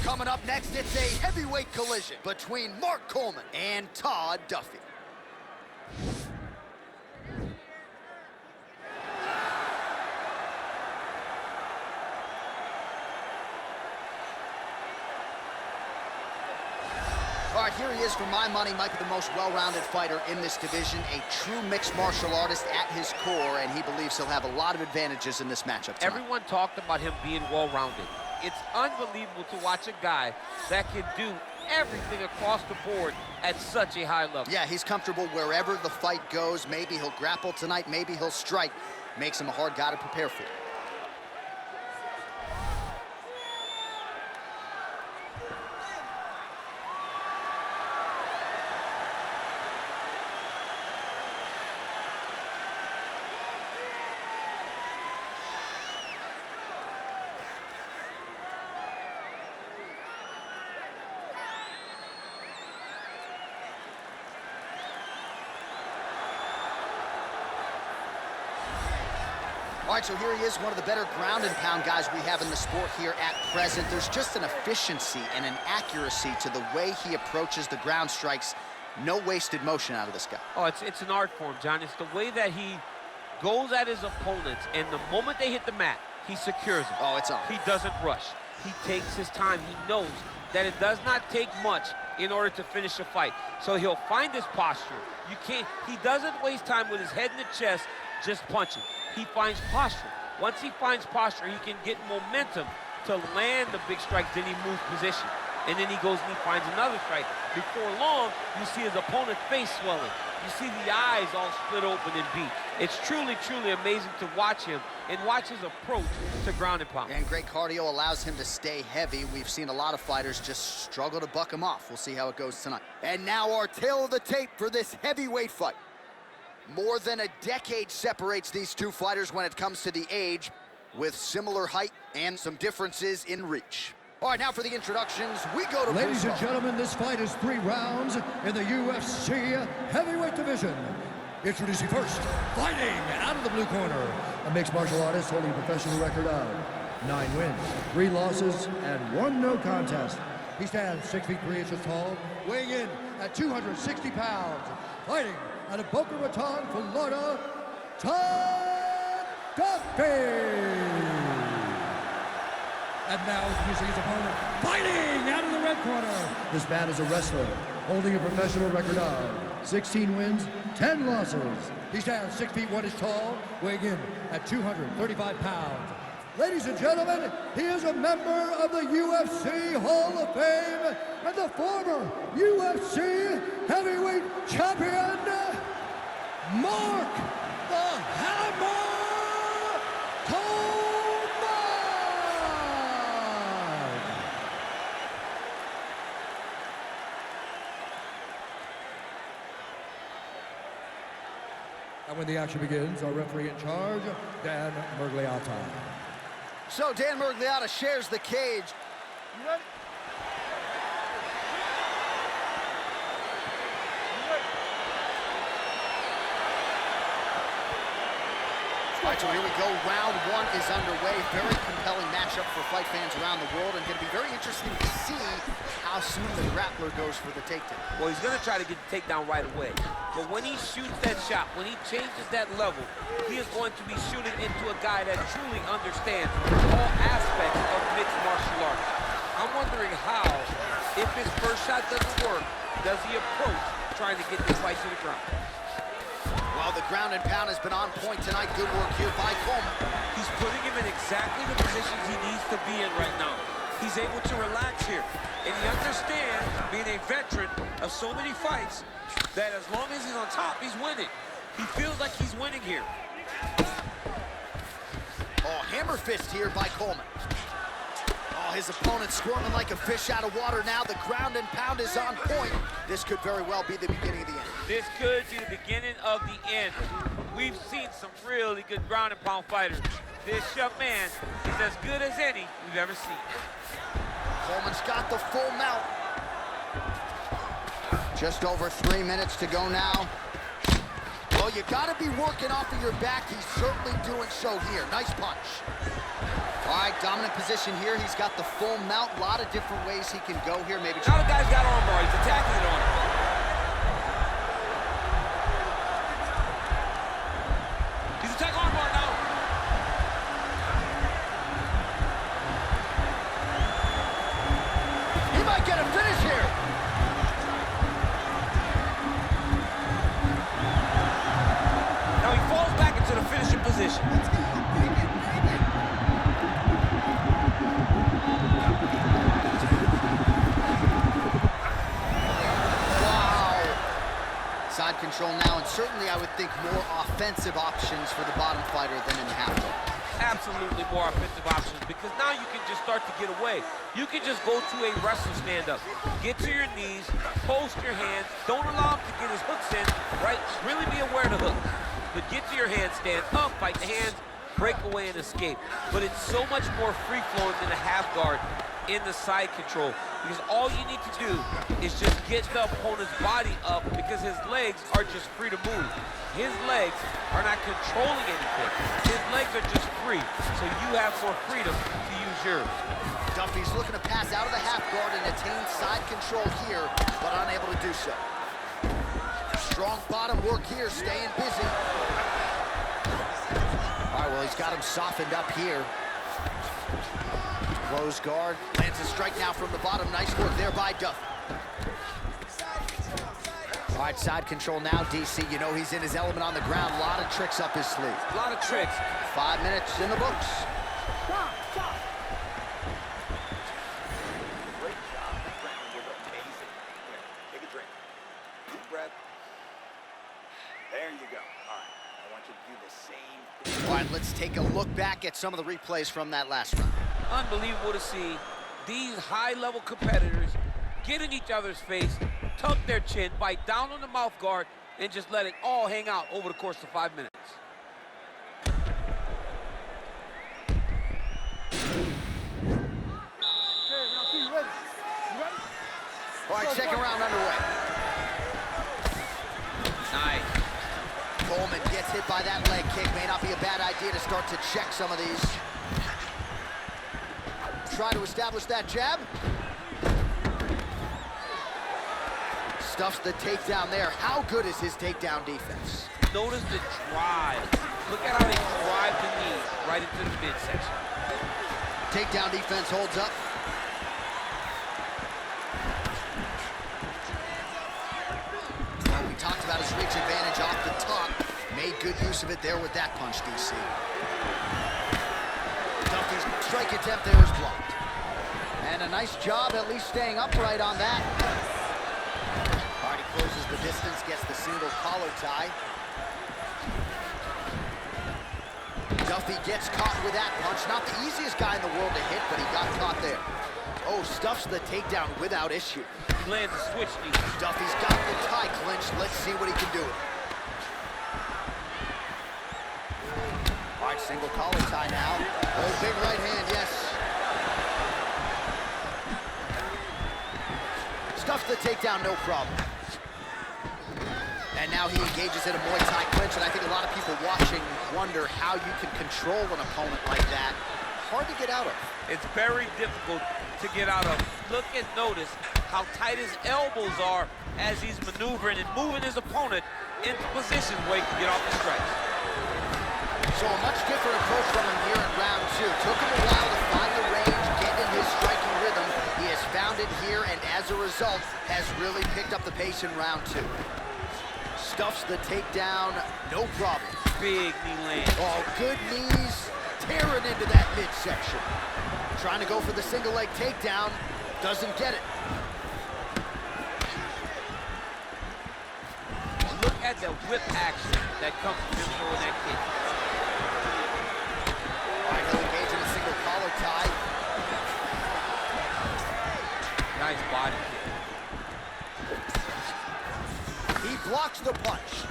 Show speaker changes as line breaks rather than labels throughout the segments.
Coming up next, it's a heavyweight collision between Mark Coleman and Todd Duffee. All right, here he is, for my money, might be the most well-rounded fighter in this division, a true mixed martial artist at his core, and he believes he'll have a lot of advantages in this matchup tonight.
Everyone talked about him being well-rounded. It's unbelievable to watch a guy that can do everything across the board at such a high level.
Yeah, he's comfortable wherever the fight goes. Maybe he'll grapple tonight, maybe he'll strike. Makes him a hard guy to prepare for. All right, so here he is, one of the better ground and pound guys we have in the sport here at present. There's just an efficiency and an accuracy to the way he approaches the ground strikes. No wasted motion out of this guy.
Oh, it's an art form, John. It's the way that he goes at his opponents, and the moment they hit the mat, he secures them.
Oh, it's on.
He doesn't rush. He takes his time. He knows that it does not take much in order to finish a fight. So he'll find his posture. He doesn't waste time with his head in the chest just punching. He finds posture. Once he finds posture, he can get momentum to land the big strikes, then he moves position. And then he goes and he finds another strike. Before long, you see his opponent's face swelling. You see the eyes all split open and beat. It's truly, truly amazing to watch him and watch his approach to ground and pound.
And great cardio allows him to stay heavy. We've seen a lot of fighters just struggle to buck him off. We'll see how it goes tonight. And now our tail of the tape for this heavyweight fight. More than a decade separates these two fighters when it comes to the age, with similar height and some differences in reach. All right, now for the introductions, we go to
Ladies and gentlemen, this fight is 3 rounds in the UFC heavyweight division. Introducing first, fighting out of the blue corner, a mixed martial artist holding a professional record of 9 wins, 3 losses, and 1 no contest. He stands 6 feet 3 inches tall, weighing in at 260 pounds, fighting out of Boca Raton, Florida, Todd Duffee. And now introducing his opponent, fighting out of the red corner. This man is a wrestler, holding a professional record of 16 wins, 10 losses. He stands 6 feet 1 inches tall, weighing in at 235 pounds. Ladies and gentlemen, he is a member of the UFC Hall of Fame and the former UFC heavyweight champion, Mark the Hammer Coleman! And when the action begins, our referee in charge, Dan Mergliata.
So Dan Mergliata shares the cage. You ready? All right, so here we go. Round 1 is underway. Very compelling matchup for fight fans around the world, and going to be very interesting to see how soon the grappler goes for the takedown.
Well, he's going to try to get the takedown right away. But when he shoots that shot, when he changes that level, he is going to be shooting into a guy that truly understands all aspects of mixed martial arts. I'm wondering how, if his first shot doesn't work, does he approach trying to get this fight to the ground?
Well, the ground and pound has been on point tonight. Good work here by Coleman.
He's putting him in exactly the positions he needs to be in right now. He's able to relax here. And he understands, being a veteran of so many fights, that as long as he's on top, he's winning. He feels like he's winning here.
Oh, hammer fist here by Coleman. Oh, his opponent squirming like a fish out of water now. The ground and pound is on point. This could very well be the beginning of the end.
This could be the beginning of the end. We've seen some really good ground and pound fighters. This young man is as good as any we've ever seen.
Coleman's got the full mount. Just over 3 minutes to go now. Well, you gotta be working off of your back. He's certainly doing so here. Nice punch. All right, dominant position here. He's got the full mount. A lot of different ways he can go here. Maybe
now the guy's got armbar. He's attacking it on him. He's attacking armbar now.
He might get a finish here.
Now he falls back into the finishing position.
Let's go. Bring it, bring it. Wow. Side control now, and certainly I would think more offensive options for the bottom fighter than in half guard.
Absolutely more offensive options, because now you can just start to get away. You can just go to a wrestle stand-up. Get to your knees, post your hands, don't allow him to get his hooks in, right? Really be aware of the hook. But get to your handstand, up, fight the hands, break away and escape. But it's so much more free-flowing than a half guard in the side control, because all you need to do is just get the opponent's body up, because his legs are just free to move. His legs are not controlling anything. His legs are just free, so you have more freedom to use yours.
Duffee's looking to pass out of the half guard and attain side control here, but unable to do so. Strong bottom work here, staying busy. All right, well, he's got him softened up here. Close guard, lands a strike now from the bottom. Nice work there by Duffee. All right, side control now, DC. You know he's in his element on the ground. A lot of tricks up his sleeve.
A lot of tricks.
5 minutes in the books.
Great job. That round was amazing. Take a drink. Deep breath. There you go. All right. I want you to do the same thing.
All right, let's take a look back at some of the replays from that last round.
Unbelievable to see these high-level competitors get in each other's face, tuck their chin, bite down on the mouth guard, and just let it all hang out over the course of 5 minutes.
All right, second round underway.
Nice.
Coleman gets hit by that leg kick. May not be a bad idea to start to check some of these. Try to establish that jab. Stuffs the takedown there. How good is his takedown defense?
Notice the drive. Look at how they drive the knee right into the midsection.
Takedown defense holds up. Well, we talked about his reach advantage off the top. Made good use of it there with that punch, DC. Duffee's strike attempt there is blocked. And a nice job at least staying upright on that. Hardy closes the distance, gets the single collar tie. Duffee gets caught with that punch. Not the easiest guy in the world to hit, but he got caught there. Oh, stuffs the takedown without issue.
He lands a switch knee.
Duffee's got the tie clinched. Let's see what he can do. All right, single collar tie now. Oh, big right hand, yes. Stuffs the takedown, no problem. And now he engages in a Muay Thai clinch, and I think a lot of people watching wonder how you can control an opponent like that. Hard to get out of.
It's very difficult to get out of. Look and notice how tight his elbows are as he's maneuvering and moving his opponent into positions where he can get off the strikes.
So a much different approach from him here in round two. Took him a while to find the range, get in his striking rhythm. He has found it here, and as a result, has really picked up the pace in round two. Stuffs the takedown, no problem.
Big knee land.
Oh, good knees, tearing into that midsection. Trying to go for the single leg takedown, doesn't get it.
Look at the whip action that comes from him throwing that kick.
All right, he'll engage in a single collar tie.
Nice body kick.
He blocks the punch.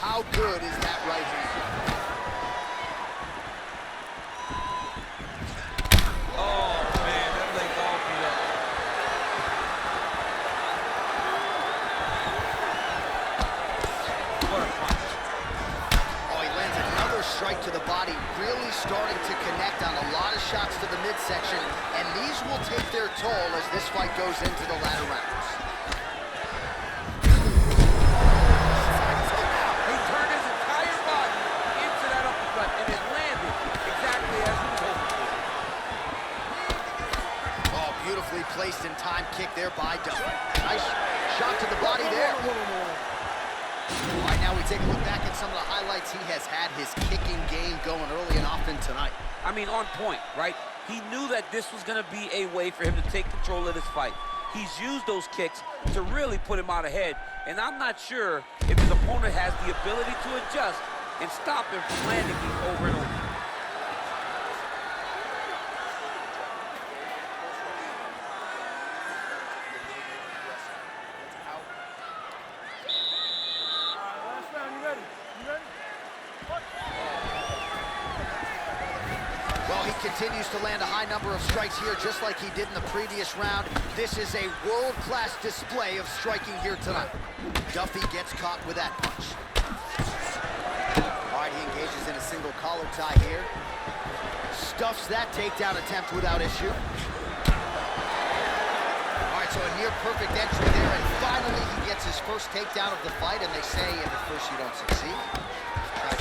How good is that right hand?
Oh, man, that leg's all beat up. What a punch.
Oh, he lands another strike to the body, really starting to connect on a lot of shots submission, and these will take their toll as this fight goes into the latter rounds.
He turned his entire body into that uppercut, and it landed exactly as he was hoping for.
Oh, beautifully placed and timed kick there by Duffee. Nice shot to the body there. All right, now we take a look back at some of the highlights. He has had his kicking game going early and often tonight.
I mean, on point, right? He knew that this was going to be a way for him to take control of this fight. He's used those kicks to really put him out ahead, and I'm not sure if his opponent has the ability to adjust and stop him from landing these over and over.
Well, he continues to land a high number of strikes here, just like he did in the previous round. This is a world-class display of striking here tonight. Duffee gets caught with that punch. All right, he engages in a single collar tie here. Stuffs that takedown attempt without issue. All right, so a near-perfect entry there, and finally he gets his first takedown of the fight, and they say, if at first you don't succeed,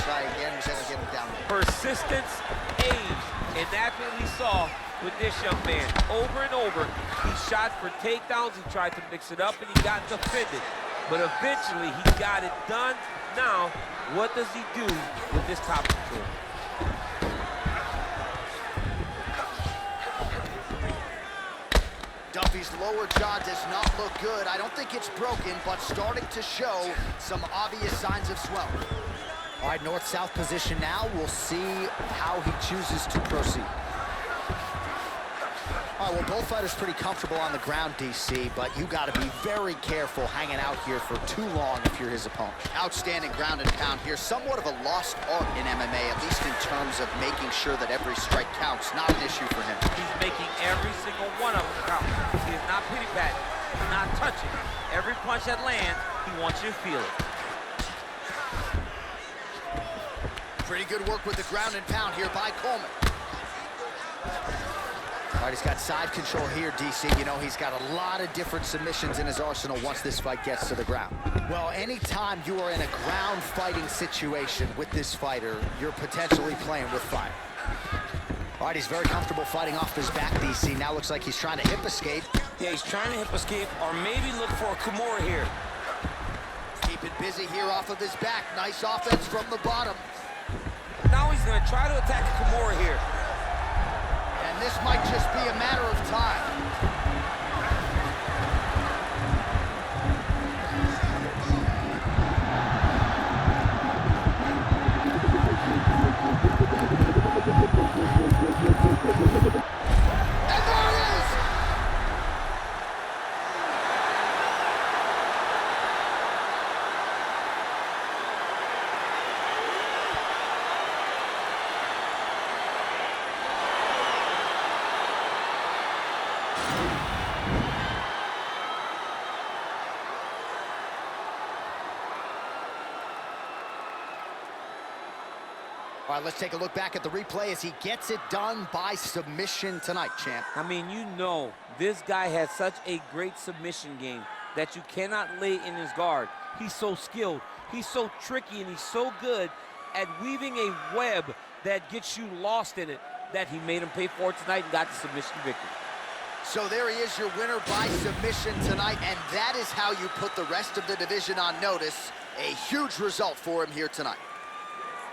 try again, we have to get him down there.
Persistence, age, and that's what we saw with this young man. Over and over, he shot for takedowns, he tried to mix it up, and he got defended. But eventually, he got it done. Now, what does he do with this top control?
Duffee's lower jaw does not look good. I don't think it's broken, but starting to show some obvious signs of swelling. All right, north-south position now. We'll see how he chooses to proceed. All right, well, both fighters pretty comfortable on the ground, DC, but you got to be very careful hanging out here for too long if you're his opponent. Outstanding ground and pound here. Somewhat of a lost art in MMA, at least in terms of making sure that every strike counts. Not an issue for him.
He's making every single one of them count. He is not pity-patting. He's not touching. Every punch that lands, he wants you to feel it.
Pretty good work with the ground and pound here by Coleman. All right, he's got side control here, DC. You know, he's got a lot of different submissions in his arsenal once this fight gets to the ground. Well, anytime you are in a ground fighting situation with this fighter, you're potentially playing with fire. All right, he's very comfortable fighting off his back, DC. Now looks like he's trying to hip escape.
Yeah, he's trying to hip escape or maybe look for a Kimura here.
Keep it busy here off of his back. Nice offense from the bottom.
Now he's going to try to attack a Kimura here.
And this might just be a matter of time. And there it is! All right, let's take a look back at the replay as he gets it done by submission tonight, champ.
I mean, you know, this guy has such a great submission game that you cannot lay in his guard. He's so skilled, he's so tricky, and he's so good at weaving a web that gets you lost in it that he made him pay for it tonight and got the submission victory.
So there he is, your winner by submission tonight, and that is how you put the rest of the division on notice. A huge result for him here tonight.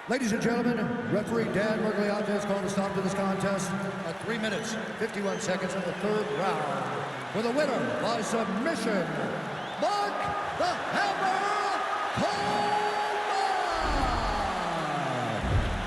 Ladies and gentlemen, referee Dan Mergliata has called a stop to this contest at 3 minutes, 51 seconds in the third round. For the winner by submission, Mark the Hammer Coleman!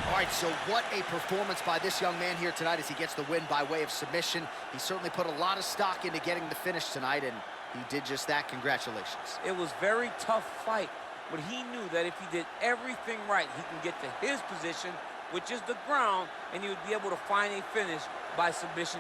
All right, so what a performance by this young man here tonight as he gets the win by way of submission. He certainly put a lot of stock into getting the finish tonight, and he did just that. Congratulations.
It was a very tough fight, but he knew that if he did everything right, he can get to his position, which is the ground, and he would be able to find a finish by submission.